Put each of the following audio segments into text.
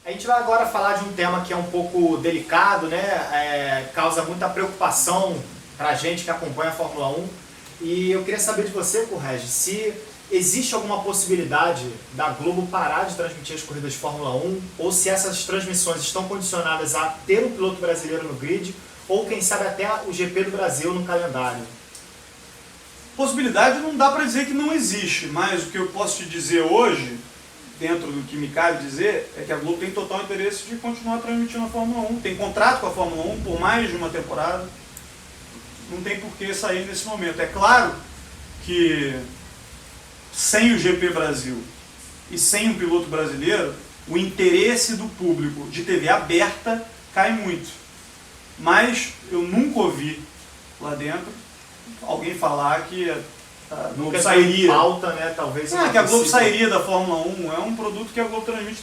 A gente vai agora falar de um tema que é um pouco delicado, né? Causa muita preocupação para a gente que acompanha a Fórmula 1. E eu queria saber de você, Correge, se existe alguma possibilidade da Globo parar de transmitir as corridas de Fórmula 1 ou se essas transmissões estão condicionadas a ter um piloto brasileiro no grid ou quem sabe até o GP do Brasil no calendário. Possibilidade não dá para dizer que não existe, mas o que eu posso te dizer hoje, dentro do que me cabe dizer, é que a Globo tem total interesse de continuar transmitindo a Fórmula 1. Tem contrato com a Fórmula 1 por mais de uma temporada. Não tem por que sair nesse momento. É claro que sem o GP Brasil e sem um piloto brasileiro, o interesse do público de TV aberta cai muito. Mas eu nunca ouvi lá dentro alguém falar que a Globo sairia. Pauta, né? Talvez Que a Globo sairia da Fórmula 1. É um produto que a Globo transmite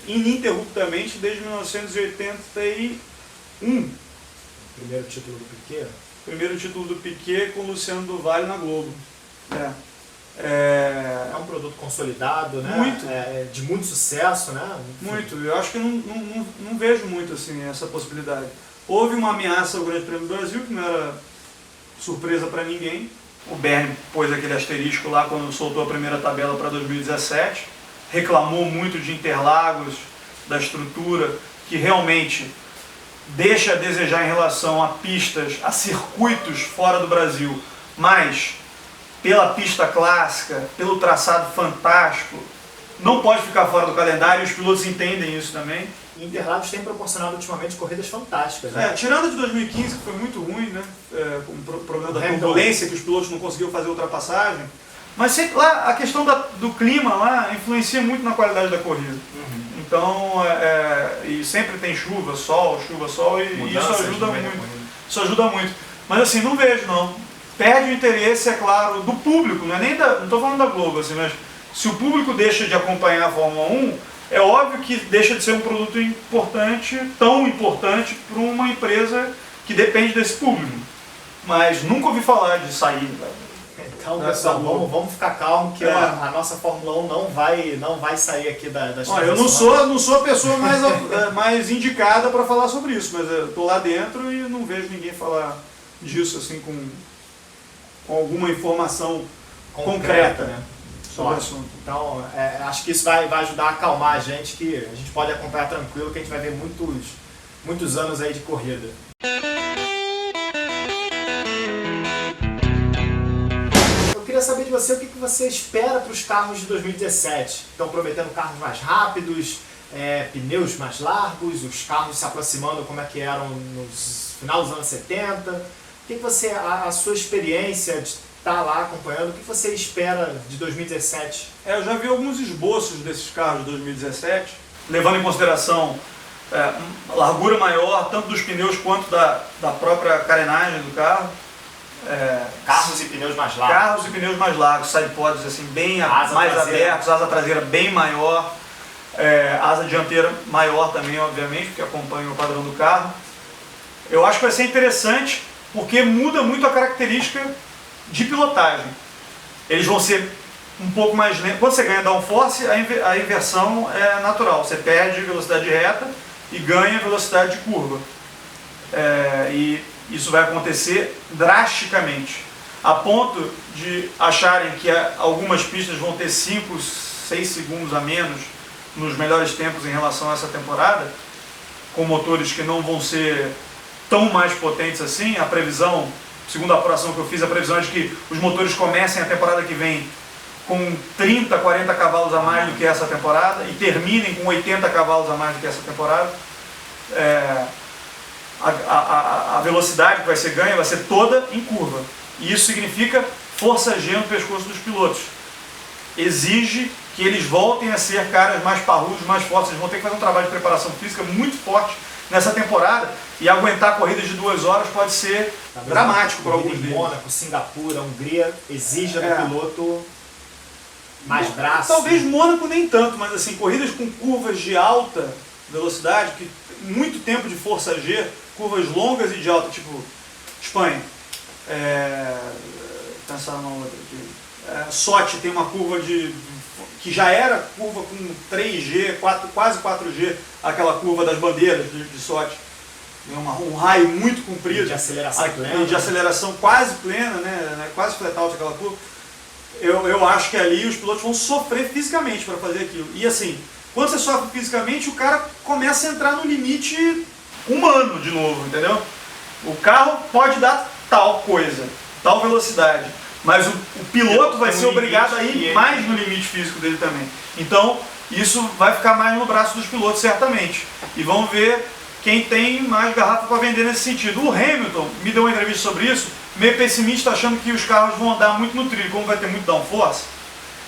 ininterruptamente desde 1981. Primeiro título do Piquet? Primeiro título do Piquet com o Luciano do Vale na Globo. É um produto consolidado, né? Muito. De muito sucesso, né? Muito. Eu acho que não vejo muito assim, essa possibilidade. Houve uma ameaça ao Grande Prêmio do Brasil, que não era surpresa para ninguém. O Bernie pôs aquele asterisco lá quando soltou a primeira tabela para 2017. Reclamou muito de Interlagos, da estrutura, que realmente deixa a desejar em relação a pistas, a circuitos fora do Brasil, mas pela pista clássica, pelo traçado fantástico, não pode ficar fora do calendário e os pilotos entendem isso também. Interlagos tem proporcionado ultimamente corridas fantásticas, né? Tirando a de 2015, que foi muito ruim, né? Com o problema da turbulência, que os pilotos não conseguiam fazer ultrapassagem. Mas sempre, lá, a questão do clima lá influencia muito na qualidade da corrida. Uhum. Então, e sempre tem chuva, sol, e isso ajuda muito. Isso ajuda muito. Mas assim, não vejo não. Perde o interesse, é claro, do público, não estou falando da Globo, assim, mas se o público deixa de acompanhar a Fórmula 1, é óbvio que deixa de ser um produto importante, tão importante para uma empresa que depende desse público. Mas nunca ouvi falar de sair. Então, pessoal, vamos ficar calmo que a nossa Fórmula 1 não vai sair aqui das eu não sou a pessoa mais indicada para falar sobre isso, mas eu estou lá dentro e não vejo ninguém falar disso assim com alguma informação concreta, né, sobre o assunto. Então, acho que isso vai ajudar a acalmar a gente, que a gente pode acompanhar tranquilo, que a gente vai ver muitos anos aí de corrida. Eu queria saber de você o que você espera para os carros de 2017. Estão prometendo carros mais rápidos, pneus mais largos, os carros se aproximando como é que eram nos final dos anos 70. O que você, a sua experiência de estar lá acompanhando, o que você espera de 2017? Eu já vi alguns esboços desses carros de 2017, levando em consideração a largura maior, tanto dos pneus quanto da própria carenagem do carro. Carros e pneus mais largos. Carros e pneus mais largos, sidepods assim, bem mais abertos, asa traseira bem maior, asa dianteira maior também, obviamente, porque acompanha o padrão do carro. Eu acho que vai ser interessante, porque muda muito a característica de pilotagem. Eles vão ser um pouco mais lentos. Quando você ganha downforce, a inversão é natural. Você perde velocidade reta e ganha velocidade de curva. E isso vai acontecer drasticamente, a ponto de acharem que algumas pistas vão ter 5, 6 segundos a menos nos melhores tempos em relação a essa temporada, com motores que não vão ser tão mais potentes assim. A previsão, segundo a apuração que eu fiz, a previsão é de que os motores comecem a temporada que vem com 30, 40 cavalos a mais do que essa temporada e terminem com 80 cavalos a mais do que essa temporada. A velocidade que vai ser ganha vai ser toda em curva. E isso significa força G no pescoço dos pilotos. Exige que eles voltem a ser caras mais parrudos, mais fortes. Eles vão ter que fazer um trabalho de preparação física muito forte nessa temporada, e aguentar corridas de 2 horas pode ser dramático para alguns deles. Mônaco, Singapura, Hungria exige do piloto mais braço. Talvez Mônaco nem tanto, mas assim, corridas com curvas de alta velocidade, que muito tempo de força G, curvas longas e de alta, tipo Espanha. Pensar na outra aqui. Sochi tem uma curva que já era curva com 3G, quase 4G, aquela curva das bandeiras de sorte, um raio muito comprido, de aceleração plena, de aceleração quase plena, né, quase flat out aquela curva. Eu acho que ali os pilotos vão sofrer fisicamente para fazer aquilo. E assim, quando você sofre fisicamente, o cara começa a entrar no limite humano de novo, entendeu? O carro pode dar tal coisa, tal velocidade, mas o piloto vai ser obrigado a ir mais no limite físico dele também. Então, isso vai ficar mais no braço dos pilotos, certamente. E vamos ver quem tem mais garrafa para vender nesse sentido. O Hamilton me deu uma entrevista sobre isso, meio pessimista, achando que os carros vão andar muito no trilho. Como vai ter muito downforce,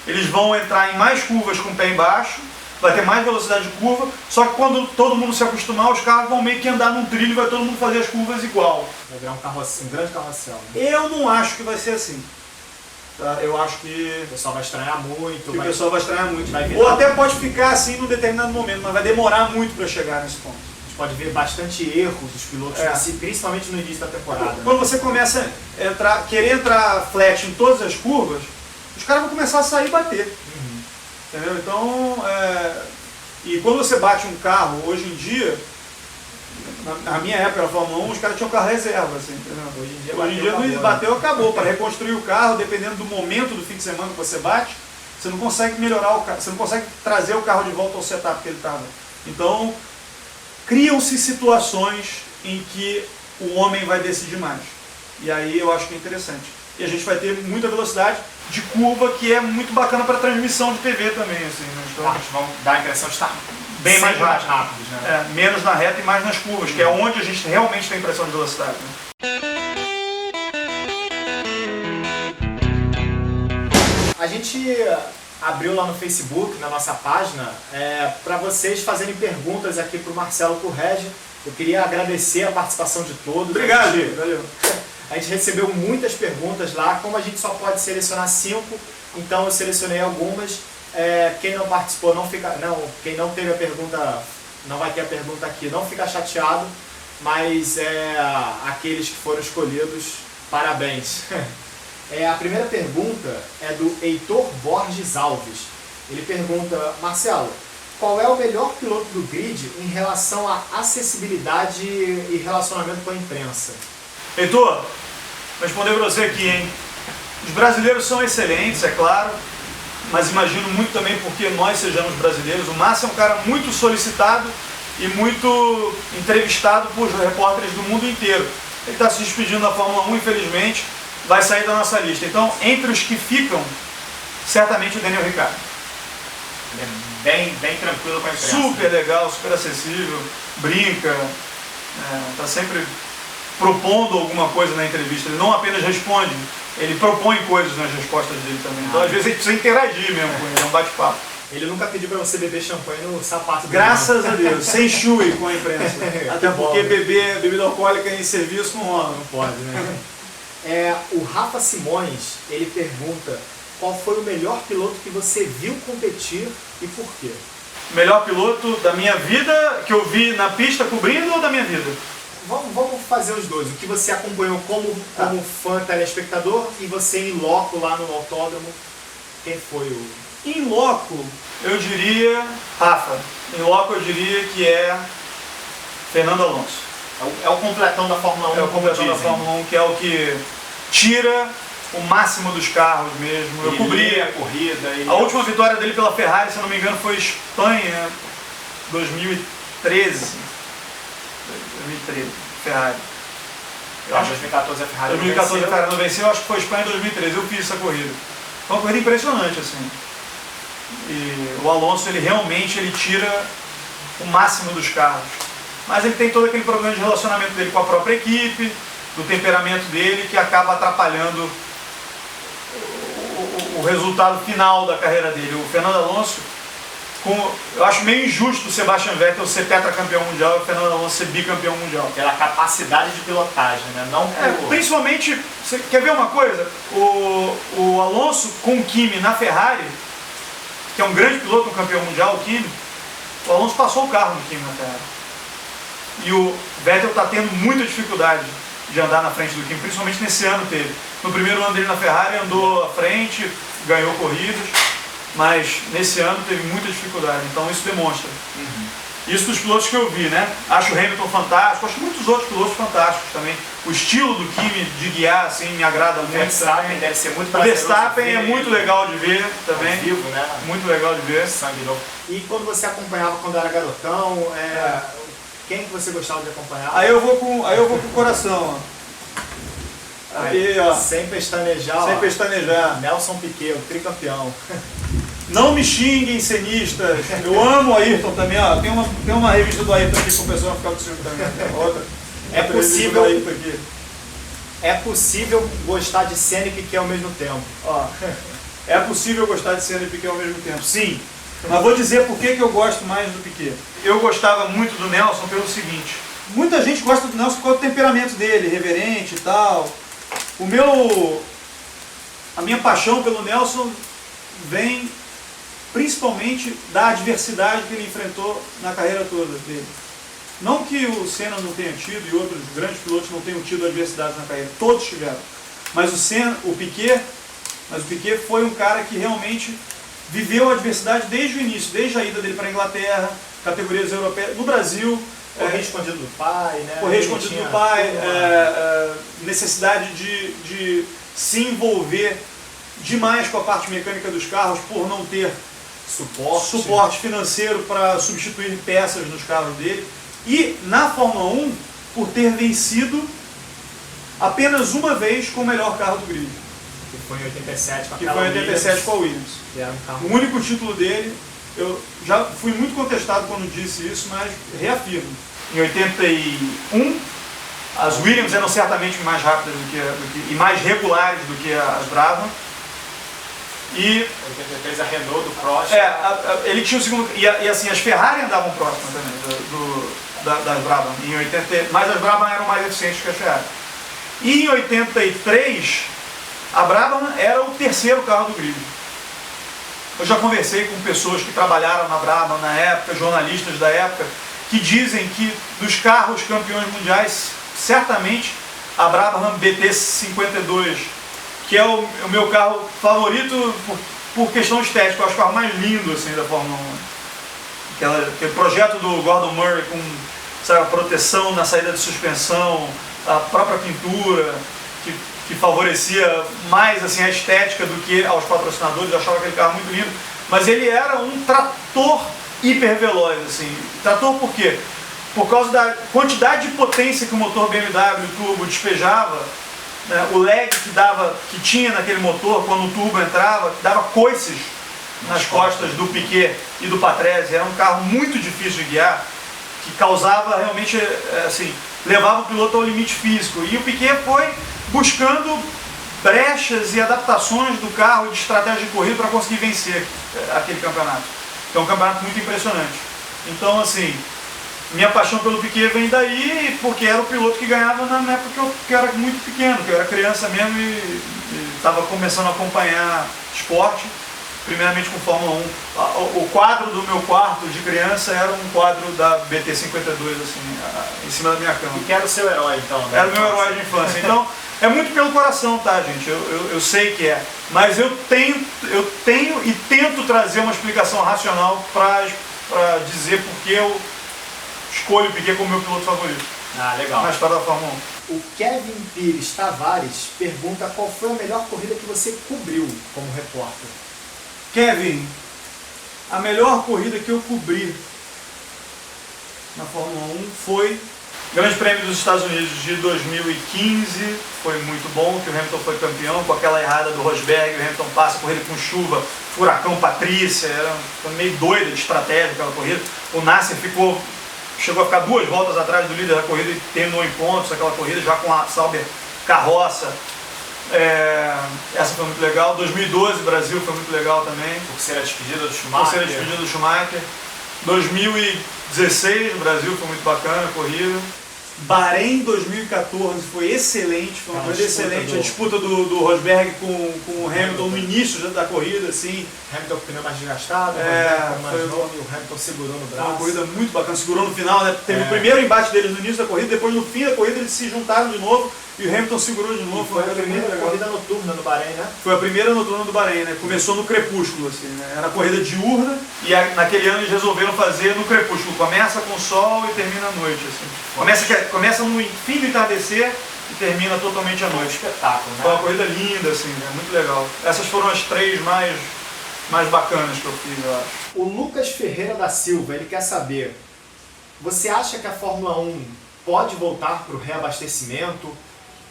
eles vão entrar em mais curvas com o pé embaixo, vai ter mais velocidade de curva, só que quando todo mundo se acostumar, os carros vão meio que andar num trilho e vai todo mundo fazer as curvas igual. Vai virar um grande carrossel. Né? Eu não acho que vai ser assim. Tá? Eu acho que o pessoal vai estranhar muito. O pessoal vai estranhar muito. Ou até pode ficar assim num determinado momento, mas vai demorar muito para chegar nesse ponto. A gente pode ver bastante erros dos pilotos, principalmente no início da temporada. Quando você começa a querer entrar flat em todas as curvas, os caras vão começar a sair e bater. Entendeu? Então, e quando você bate um carro, hoje em dia, na minha época na Fórmula 1, os caras tinham carro reserva, assim, entendeu? Hoje em dia não bateu, acabou. Para reconstruir o carro, dependendo do momento do fim de semana que você bate, você não consegue melhorar o carro, você não consegue trazer o carro de volta ao setup que ele estava. Então, criam-se situações em que o homem vai decidir mais. E aí eu acho que é interessante. E a gente vai ter muita velocidade de curva, que é muito bacana para transmissão de TV também. Assim, né? Então, vão dar a impressão de estar bem mais rápidos. Né? Menos na reta e mais nas curvas, que é onde a gente realmente tem impressão de velocidade. Né? A gente abriu lá no Facebook, na nossa página, para vocês fazerem perguntas aqui para o Marcelo Currege. Eu queria agradecer a participação de todos. Obrigado, Gê. Valeu. A gente recebeu muitas perguntas lá, como a gente só pode selecionar 5, então eu selecionei algumas. Quem não participou, quem não teve a pergunta, não vai ter a pergunta aqui, não fica chateado, mas aqueles que foram escolhidos, parabéns. A primeira pergunta é do Heitor Borges Alves. Ele pergunta: Marcelo, qual é o melhor piloto do grid em relação à acessibilidade e relacionamento com a imprensa? Heitor, vou responder para você aqui, hein? Os brasileiros são excelentes, é claro, mas imagino muito também porque nós sejamos brasileiros. O Massa é um cara muito solicitado e muito entrevistado por repórteres do mundo inteiro. Ele está se despedindo da Fórmula 1, infelizmente, vai sair da nossa lista. Então, entre os que ficam, certamente o Daniel Ricciardo. Ele é bem tranquilo com a imprensa. Super legal, super acessível, brinca, está sempre propondo alguma coisa na entrevista. Ele não apenas responde, ele propõe coisas nas respostas dele também. Então, às vezes, a gente precisa interagir mesmo com ele, é um bate-papo. Ele nunca pediu para você beber champanhe no sapato dele. Graças a Deus, sem chui com a imprensa. Até porque beber bebida alcoólica em serviço não rola. Não pode, né? O Rafa Simões, ele pergunta: qual foi o melhor piloto que você viu competir e por quê? Melhor piloto da minha vida, que eu vi na pista cobrindo, ou da minha vida? Vamos fazer os dois. O que você acompanhou como fã telespectador e você em loco lá no autódromo, quem foi o... Em loco, eu diria Rafa. Em loco, eu diria que é Fernando Alonso. É o completão da Fórmula 1. É o completão da Fórmula 1, que é o que tira o máximo dos carros mesmo. Eu cobri a corrida. A última vitória dele pela Ferrari, se eu não me engano, foi Espanha 2013. 2013, Ferrari. Eu acho que 2014 a Ferrari 2014 a Ferrari não venceu, eu acho que foi Espanha em 2013. Eu fiz essa corrida. Foi uma corrida impressionante, assim. E o Alonso, ele realmente tira o máximo dos carros. Mas ele tem todo aquele problema de relacionamento dele com a própria equipe, do temperamento dele, que acaba atrapalhando o resultado final da carreira dele. O Fernando Alonso, eu acho meio injusto o Sebastian Vettel ser tetracampeão mundial e o Fernando Alonso ser bicampeão mundial. Pela capacidade de pilotagem, né? Não principalmente, você quer ver uma coisa? O Alonso com o Kimi na Ferrari, que é um grande piloto, um campeão mundial, o Kimi, o Alonso passou o carro no Kimi na Ferrari. E o Vettel está tendo muita dificuldade de andar na frente do Kimi, principalmente nesse ano teve. No primeiro ano dele na Ferrari andou à frente, ganhou corridas. mas nesse ano teve muita dificuldade, então isso demonstra. Isso dos pilotos que eu vi, né? Acho o Hamilton fantástico, acho muitos outros pilotos fantásticos também. O estilo do Kimi de guiar, assim, me agrada muito. O Verstappen deve ser muito O prazeroso Verstappen é ver muito legal de ver também. ao vivo, né? Muito legal de ver. Sangue novo. E quando você acompanhava quando era garotão, quem que você gostava de acompanhar? Aí eu vou com o coração, ó. Aí, ó. Sem pestanejar. Sem pestanejar. Nelson Piquet, o tricampeão. Não me xinguem, cenistas. Eu amo o Ayrton também, ó. Tem uma revista do Ayrton aqui para o pessoal ficar com ciúme também. Outra. É possível gostar de Senna e Piquet ao mesmo tempo. Ó, é possível gostar de Senna e Piquet ao mesmo tempo. Sim. Mas vou dizer por que eu gosto mais do Piquet. Eu gostava muito do Nelson pelo seguinte. Muita gente gosta do Nelson por causa do temperamento dele, reverente e tal. A minha paixão pelo Nelson vem principalmente da adversidade que ele enfrentou na carreira toda dele. Não que o Senna não tenha tido e outros grandes pilotos não tenham tido adversidades na carreira, todos tiveram. Mas o Piquet foi um cara que realmente viveu a adversidade desde o início, desde a ida dele para a Inglaterra, categorias europeias, no Brasil. Correr escondido do pai, né? Correr escondido do pai, necessidade de se envolver demais com a parte mecânica dos carros por não ter suporte financeiro para substituir peças nos carros dele. E na Fórmula 1, por ter vencido apenas uma vez com o melhor carro do grid. Que foi em 87 com a Que foi em 87 com a Williams. Que era um carro... O único título dele, eu já fui muito contestado quando disse isso, mas reafirmo. Em 81, as Williams eram certamente mais rápidas e mais regulares do que as Brabham. E 83 a Renault do Prost. Ele tinha o segundo. E assim, as Ferrari andavam próximas também das Brabham. Mas as Brabham eram mais eficientes que as Ferrari. E em 83, a Brabham era o terceiro carro do grid. Eu já conversei com pessoas que trabalharam na Brabham na época, jornalistas da época, que dizem que dos carros campeões mundiais, certamente a Brabham BT52, que é o meu carro favorito por questão estética, eu acho o carro mais lindo assim, da Fórmula 1. Aquele projeto do Gordon Murray com, sabe, a proteção na saída de suspensão, a própria pintura, que favorecia mais assim, a estética do que aos patrocinadores. Eu achava aquele carro muito lindo, mas ele era um trator hiperveloz. Assim. Trator por quê? Por causa da quantidade de potência que o motor BMW turbo despejava, né, o lag que tinha naquele motor quando o turbo entrava, dava coices nas costas do Piquet e do Patrese. Era um carro muito difícil de guiar, que causava realmente, assim, levava o piloto ao limite físico. E o Piquet foi buscando brechas e adaptações do carro de estratégia de corrida para conseguir vencer aquele campeonato. Que é um campeonato muito impressionante. Então, assim, minha paixão pelo Piquet vem daí, porque era o piloto que ganhava na época que eu era muito pequeno, que eu era criança mesmo e estava começando a acompanhar esporte, primeiramente com Fórmula 1. O quadro do meu quarto de criança era um quadro da BT52, assim, em cima da minha cama. E que era o seu herói, então? Né? Era o meu herói de infância. Então, é muito pelo coração, tá, gente? Eu sei que é. Mas eu tenho e tento trazer uma explicação racional para dizer por que eu escolho o Piquet como meu piloto favorito. Ah, legal. Na história da Fórmula 1. O Kevin Pires Tavares pergunta qual foi a melhor corrida que você cobriu como repórter. Kevin, a melhor corrida que eu cobri na Fórmula 1 foi o Grande Prêmio dos Estados Unidos de 2015. Foi muito bom, que o Hamilton foi campeão com aquela errada do Rosberg. O Hamilton passa a corrida com chuva, furacão Patrícia, foi meio doida de estratégia aquela corrida. O Nasser chegou a ficar 2 voltas atrás do líder da corrida e terminou em pontos aquela corrida, já com a Sauber carroça. Essa foi muito legal. 2012, Brasil, foi muito legal também. Por ser a despedida do Schumacher. 2016, o Brasil, foi muito bacana a corrida. Bahrein 2014 foi excelente, foi uma corrida excelente. A disputa do Rosberg com o Hamilton no início da corrida, assim. Hamilton com o pneu mais desgastado, o Hamilton segurou no braço. Foi uma corrida muito bacana, segurou no final, né? Teve o primeiro embate deles no início da corrida, depois no fim da corrida eles se juntaram de novo e o Hamilton segurou de novo. Foi a primeira corrida noturna no Bahrein, né? Foi a primeira noturna do Bahrein, né? Começou no crepúsculo, assim, né? Era corrida diurna e naquele ano eles resolveram fazer no crepúsculo. Começa com o sol e termina à noite, assim. Começa no fim do entardecer e termina totalmente à noite. Espetáculo, né? Foi uma corrida linda, assim, né? Muito legal. Essas foram as 3 mais bacanas que eu fiz, eu acho. O Lucas Ferreira da Silva, ele quer saber, você acha que a Fórmula 1 pode voltar para o reabastecimento?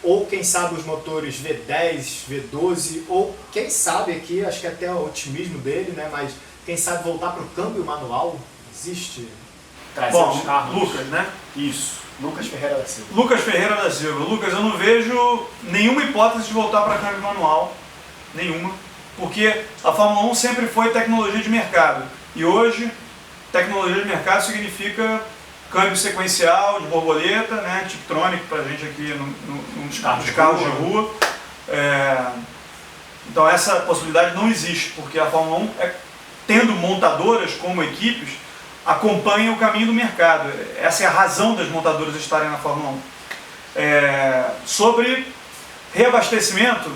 Ou quem sabe os motores V10, V12, ou quem sabe aqui, acho que até o otimismo dele, né? Mas quem sabe voltar para o câmbio manual? Existe? Trazer os carros. Lucas, né? Isso, Lucas Ferreira da Silva. Lucas Ferreira da Silva. Lucas, eu não vejo nenhuma hipótese de voltar para câmbio manual. Nenhuma. Porque a Fórmula 1 sempre foi tecnologia de mercado. E hoje, tecnologia de mercado significa câmbio sequencial de borboleta, né, Tiptronic pra gente aqui nos carros de rua. Então essa possibilidade não existe, porque a Fórmula 1, tendo montadoras como equipes, acompanha o caminho do mercado. Essa é a razão das montadoras estarem na Fórmula 1. Sobre reabastecimento,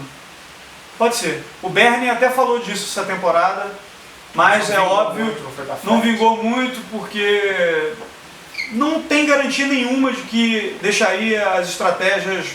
pode ser. O Bernie até falou disso essa temporada, mas é óbvio, não vingou muito porque não tem garantia nenhuma de que deixaria as estratégias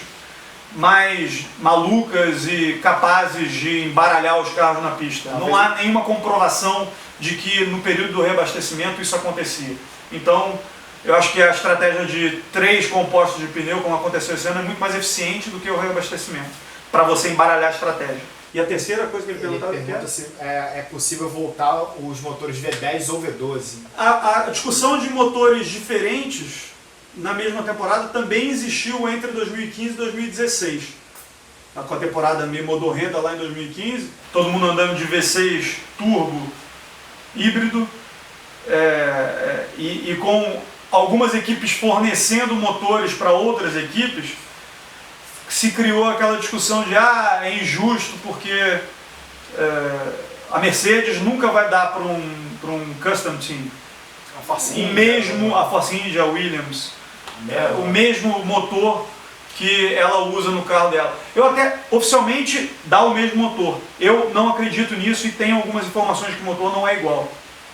mais malucas e capazes de embaralhar os carros na pista. Não há nenhuma comprovação de que no período do reabastecimento isso acontecia. Então, eu acho que a estratégia de 3 compostos de pneu, como aconteceu esse ano, é muito mais eficiente do que o reabastecimento, para você embaralhar a estratégia. E a terceira coisa que ele perguntava pergunta se é possível voltar os motores V10 ou V12. A discussão de motores diferentes na mesma temporada também existiu entre 2015 e 2016. Com a temporada meio modorrenta lá em 2015, todo mundo andando de V6 turbo híbrido e com algumas equipes fornecendo motores para outras equipes, se criou aquela discussão de é injusto porque a Mercedes nunca vai dar para um custom team a Force India, a Force India, a Williams, o mesmo motor que ela usa no carro dela. Eu até oficialmente dá o mesmo motor. Eu não acredito nisso e tenho algumas informações que o motor não é igual.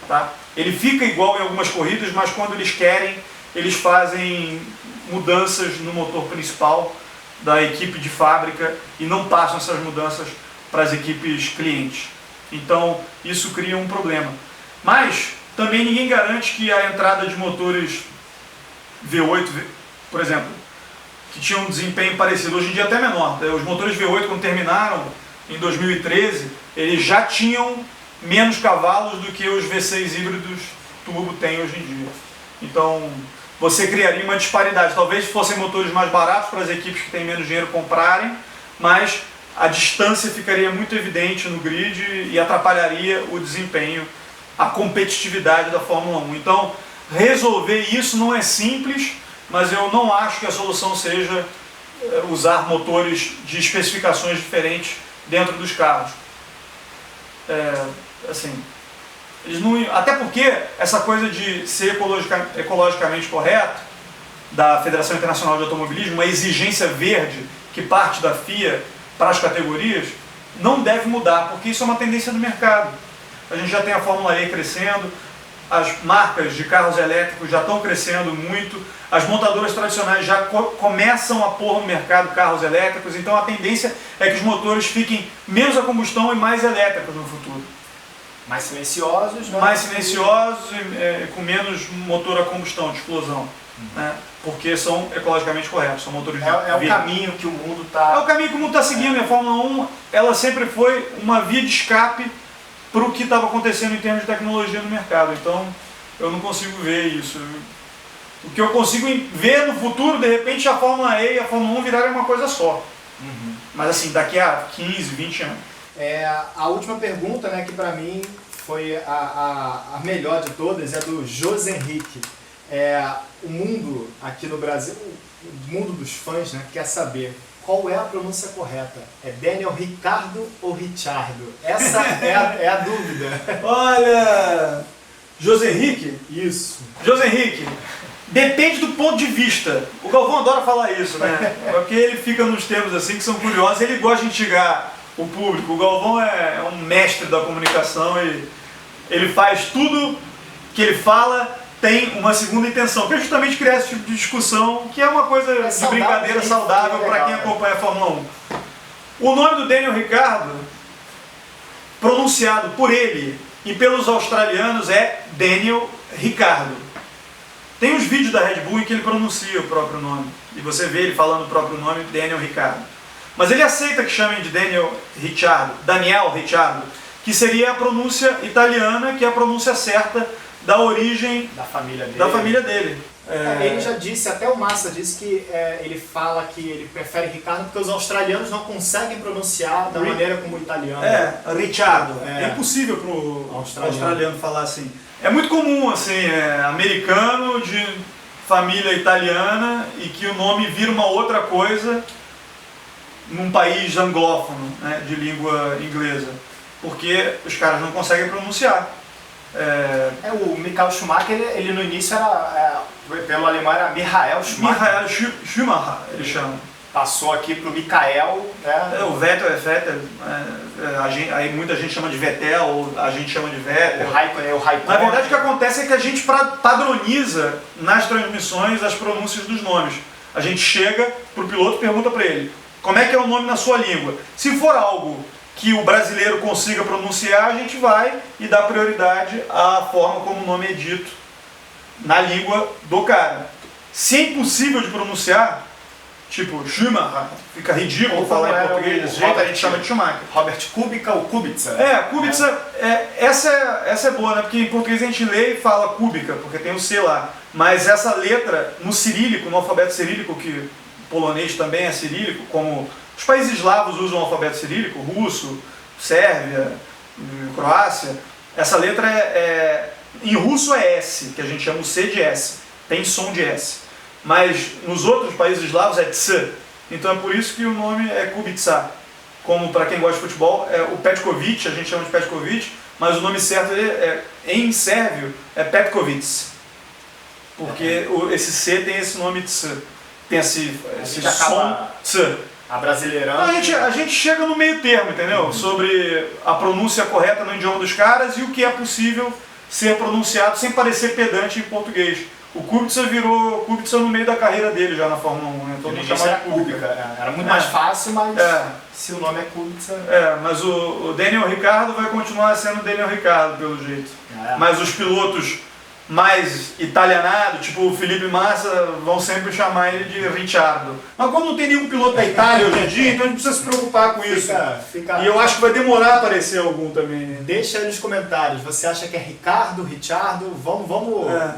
Tá? Ele fica igual em algumas corridas, mas quando eles querem, eles fazem mudanças no motor principal da equipe de fábrica e não passam essas mudanças para as equipes clientes. Então isso cria um problema. Mas também ninguém garante que a entrada de motores V8, por exemplo, que tinham um desempenho parecido, hoje em dia até menor. Os motores V8 quando terminaram em 2013, eles já tinham menos cavalos do que os V6 híbridos turbo têm hoje em dia. Então você criaria uma disparidade. Talvez fossem motores mais baratos para as equipes que têm menos dinheiro comprarem, mas a distância ficaria muito evidente no grid e atrapalharia o desempenho, a competitividade da Fórmula 1. Então, resolver isso não é simples, mas eu não acho que a solução seja usar motores de especificações diferentes dentro dos carros. Até porque essa coisa de ser ecologicamente correto da Federação Internacional de Automobilismo, uma exigência verde que parte da FIA para as categorias, não deve mudar, porque isso é uma tendência do mercado. A gente já tem a Fórmula E crescendo, as marcas de carros elétricos já estão crescendo muito, as montadoras tradicionais já começam a pôr no mercado carros elétricos, então a tendência é que os motores fiquem menos a combustão e mais elétricos no futuro. Mais silenciosos, né? Mais silenciosos e com menos motor a combustão, de explosão. Né? Porque são ecologicamente corretos, são motores de o caminho que o mundo está... É o caminho que o mundo está seguindo, e a Fórmula 1 ela sempre foi uma via de escape para o que estava acontecendo em termos de tecnologia no mercado. Então, eu não consigo ver isso. O que eu consigo ver no futuro, de repente, a Fórmula E e a Fórmula 1 virarem uma coisa só. Mas assim, daqui a 15, 20 anos. A última pergunta, né, que para mim foi a melhor de todas, é do José Henrique. O mundo aqui no Brasil, o mundo dos fãs, né, quer saber qual é a pronúncia correta. É Daniel Ricardo ou Richardo? Essa é a dúvida. Olha, José Henrique? Isso. José Henrique, Depende do ponto de vista. O Galvão adora falar isso, né? Porque ele fica nos termos assim que são curiosos, ele gosta de instigar o público. O Galvão é um mestre da comunicação e ele faz tudo que ele fala tem uma segunda intenção, que é justamente criar esse tipo de discussão, que é uma coisa de brincadeira saudável para quem acompanha a Fórmula 1. O nome do Daniel Ricciardo, pronunciado por ele e pelos australianos, é Daniel Ricciardo. Tem uns vídeos da Red Bull em que ele pronuncia o próprio nome, e você vê ele falando o próprio nome, Daniel Ricciardo. Mas ele aceita que chamem de Daniel Ricciardo, que seria a pronúncia italiana, que é a pronúncia certa da origem da família dele. Ele já disse, até o Massa disse que ele fala que ele prefere Ricardo porque os australianos não conseguem pronunciar da maneira como o italiano. Ricciardo. É impossível para o australiano falar assim. É muito comum, assim, americano de família italiana e que o nome vira uma outra coisa num país anglófono, né, de língua inglesa, porque os caras não conseguem pronunciar. O Michael Schumacher, ele no início era, pelo alemão era Michael Schumacher. Michael Schumacher, ele chama. Passou aqui pro Michael, né? O Vettel é Vettel, aí muita gente chama de Vettel, a gente chama de Vettel. O Raikkonen. Na verdade o que acontece é que a gente padroniza nas transmissões as pronúncias dos nomes. A gente chega pro piloto e pergunta para ele, como é que é o nome na sua língua? Se for algo que o brasileiro consiga pronunciar, a gente vai e dá prioridade à forma como o nome é dito na língua do cara. Se é impossível de pronunciar, tipo Schumacher, fica ridículo falar em português desse jeito, a gente chama de Schumacher. Robert Kubica ou Kubica? Kubica, essa é boa, né? Porque em português a gente lê e fala Kubica, porque tem o C lá. Mas essa letra, no cirílico, no alfabeto cirílico, que o polonês também é cirílico, como os países eslavos usam o alfabeto cirílico, russo, Sérvia, Croácia, essa letra em russo é S, que a gente chama o C de S, tem som de S. Mas nos outros países eslavos é Ts, então é por isso que o nome é Kubica. Como para quem gosta de futebol, o Petkovic, a gente chama de Petkovic, mas o nome certo em sérvio é Petkovic, porque esse C tem esse nome Ts, tem esse som Ts. Brasileirando. A gente chega no meio termo, entendeu? Sobre a pronúncia correta no idioma dos caras e o que é possível ser pronunciado sem parecer pedante em português. O Kubica virou Kubica no meio da carreira dele já na Fórmula 1, né? Todo mundo chamava de Kubica. Era muito mais fácil, mas se o nome é Kubica... mas o Daniel Ricciardo vai continuar sendo Daniel Ricciardo, pelo jeito. Mas os pilotos mais italianados, tipo o Felipe Massa, vão sempre chamar ele de Ricciardo. Mas como não tem nenhum piloto da Itália hoje em dia, então a gente precisa se preocupar com isso. E eu acho que vai demorar a aparecer algum também. Né? Deixa aí nos comentários, você acha que é Ricciardo?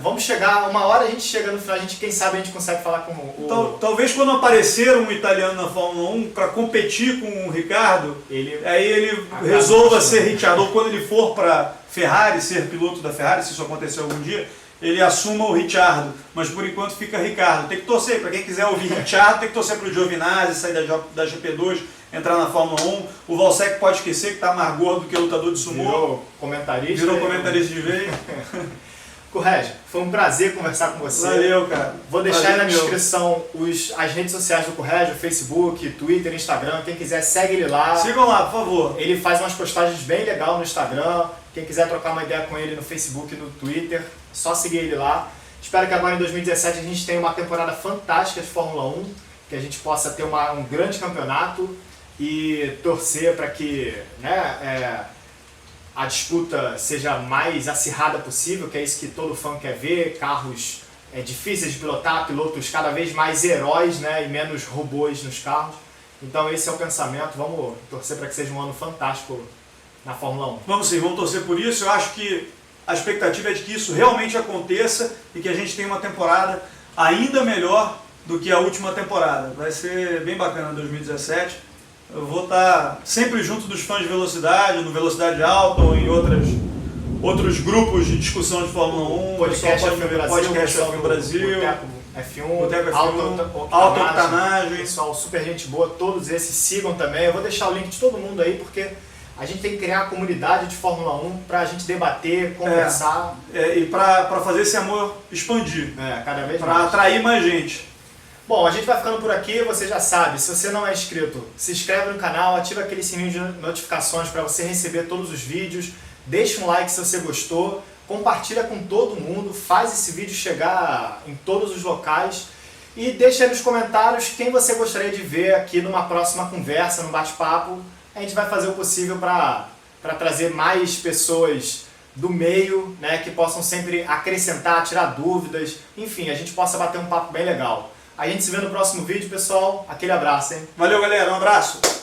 Vamos chegar, uma hora a gente chega no final, quem sabe a gente consegue falar com o... Talvez quando aparecer um italiano na Fórmula 1 para competir com o Ricciardo, aí ele resolva ser Ricciardo, ou quando ele for para Ferrari, ser piloto da Ferrari, se isso acontecer algum dia, ele assuma o Ricciardo, mas por enquanto fica Ricardo. Tem que torcer, para quem quiser ouvir Ricciardo, tem que torcer para o Giovinazzi, sair da GP2, entrar na Fórmula 1. O Valsec pode esquecer que está mais gordo do que lutador de sumô. Virou comentarista de vez. Correge, foi um prazer conversar com você. Valeu, cara. Vou deixar aí na descrição as redes sociais do Corrégio, Facebook, Twitter, Instagram. Quem quiser, segue ele lá. Sigam lá, por favor. Ele faz umas postagens bem legais no Instagram. Quem quiser trocar uma ideia com ele no Facebook e no Twitter, só seguir ele lá. Espero que agora em 2017 a gente tenha uma temporada fantástica de Fórmula 1, que a gente possa ter um grande campeonato e torcer para que a disputa seja mais acirrada possível, que é isso que todo fã quer ver, carros difíceis de pilotar, pilotos cada vez mais heróis, né, e menos robôs nos carros. Então esse é o pensamento, vamos torcer para que seja um ano fantástico na Fórmula 1. Vamos sim, vamos torcer por isso. Eu acho que a expectativa é de que isso realmente aconteça e que a gente tenha uma temporada ainda melhor do que a última temporada. Vai ser bem bacana 2017. Eu vou estar sempre junto dos fãs de velocidade, no Velocidade Alta ou em outros grupos de discussão de Fórmula 1. Podcast F1 Brasil, F1, Alta Octanagem. Pessoal, super gente boa, todos esses sigam também. Eu vou deixar o link de todo mundo aí, porque A gente tem que criar uma comunidade de Fórmula 1 para a gente debater, conversar. E para fazer esse amor expandir. Cada vez mais. Para atrair mais gente. Bom, a gente vai ficando por aqui, você já sabe, se você não é inscrito, se inscreve no canal, ativa aquele sininho de notificações para você receber todos os vídeos, deixa um like se você gostou, compartilha com todo mundo, faz esse vídeo chegar em todos os locais e deixa aí nos comentários quem você gostaria de ver aqui numa próxima conversa, num bate-papo. A gente vai fazer o possível para trazer mais pessoas do meio, né, que possam sempre acrescentar, tirar dúvidas, enfim, a gente possa bater um papo bem legal. A gente se vê no próximo vídeo, pessoal. Aquele abraço, hein? Valeu, galera. Um abraço.